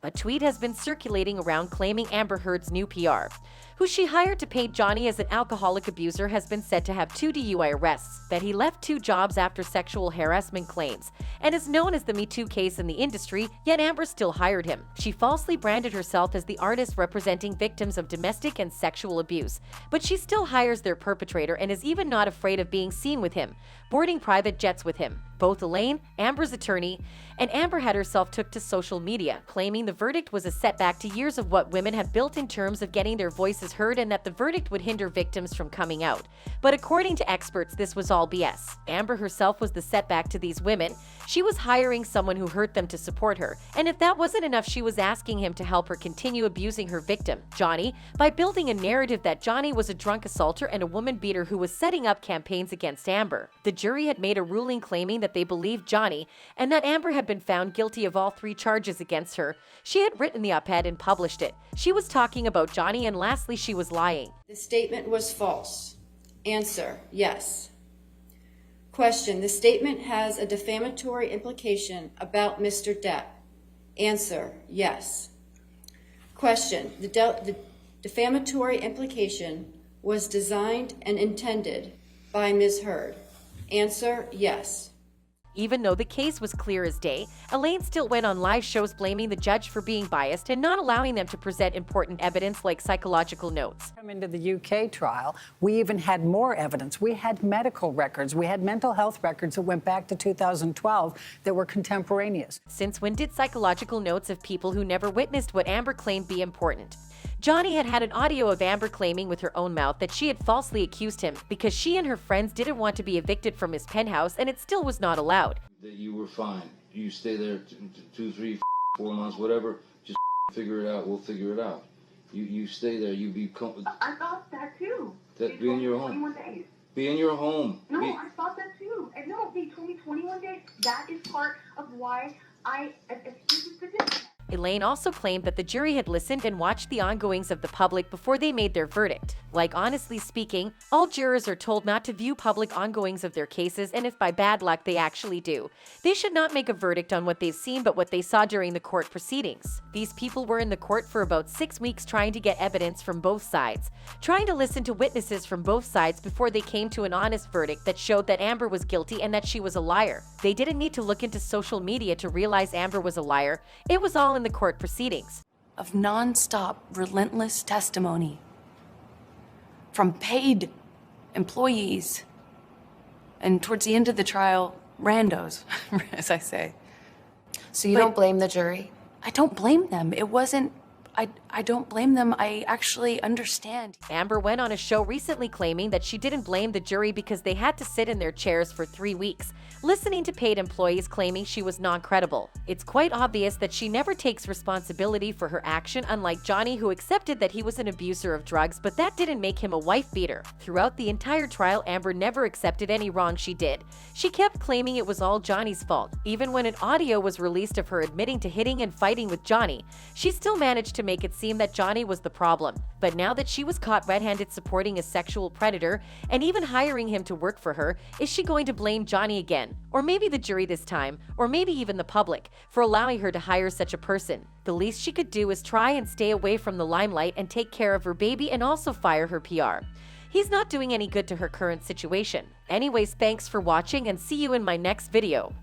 A tweet has been circulating around claiming Amber Heard's new PR, who she hired to paint Johnny as an alcoholic abuser, has been said to have 2 DUI arrests, that he left 2 jobs after sexual harassment claims, and is known as the Me Too case in the industry, yet Amber still hired him. She falsely branded herself as the artist representing victims of domestic and sexual abuse, but she still hires their perpetrator and is even not afraid of being seen with him, boarding private jets with him. Both Elaine, Amber's attorney, and Amber had herself took to social media, claiming the verdict was a setback to years of what women have built in terms of getting their voices heard, and that the verdict would hinder victims from coming out. But according to experts, this was all BS. Amber herself was the setback to these women. She was hiring someone who hurt them to support her, and if that wasn't enough, she was asking him to help her continue abusing her victim, Johnny, by building a narrative that Johnny was a drunk assaulter and a woman beater who was setting up campaigns against Amber. The jury had made a ruling claiming that they believed Johnny and that Amber had been found guilty of all 3 charges against her. She had written the op-ed and published it. She was talking about Johnny, and lastly, she was lying. The statement was false. Answer: yes. Question: the statement has a defamatory implication about Mr. Depp. Answer: yes. Question: the defamatory implication was designed and intended by Ms. Heard. Answer: yes. Even though the case was clear as day, Elaine still went on live shows blaming the judge for being biased and not allowing them to present important evidence like psychological notes. Come into the UK trial, we even had more evidence. We had medical records. We had mental health records that went back to 2012 that were contemporaneous. Since when did psychological notes of people who never witnessed what Amber claimed be important? Johnny had had an audio of Amber claiming with her own mouth that she had falsely accused him because she and her friends didn't want to be evicted from his penthouse, and it still was not allowed. That you were fine. You stay there 2, 3, 4 months, whatever. Just figure it out. We'll figure it out. You stay there. You be. I thought that too. That be in your home. 21 days. Be in your home. No, I thought that too. And no, they told me 21 days. That is part of why I excused the difference. Elaine also claimed that the jury had listened and watched the ongoings of the public before they made their verdict. Like, honestly speaking, all jurors are told not to view public ongoings of their cases, and if by bad luck they actually do, they should not make a verdict on what they've seen but what they saw during the court proceedings. These people were in the court for about 6 weeks trying to get evidence from both sides, trying to listen to witnesses from both sides before they came to an honest verdict that showed that Amber was guilty and that she was a liar. They didn't need to look into social media to realize Amber was a liar. It was all in the court proceedings. Of non-stop, relentless testimony from paid employees, and towards the end of the trial, randos, as I say. So you don't blame the jury? I don't blame them. It wasn't, I don't blame them. I actually understand. Amber went on a show recently claiming that she didn't blame the jury because they had to sit in their chairs for 3 weeks, listening to paid employees claiming she was non-credible. It's quite obvious that she never takes responsibility for her action, unlike Johnny, who accepted that he was an abuser of drugs, but that didn't make him a wife beater. Throughout the entire trial, Amber never accepted any wrong she did. She kept claiming it was all Johnny's fault. Even when an audio was released of her admitting to hitting and fighting with Johnny, she still managed to make it seem that Johnny was the problem. But now that she was caught red-handed supporting a sexual predator and even hiring him to work for her, is she going to blame Johnny again? Or maybe the jury this time, or maybe even the public, for allowing her to hire such a person? The least she could do is try and stay away from the limelight and take care of her baby, and also fire her PR. He's not doing any good to her current situation. Anyways, thanks for watching, and see you in my next video.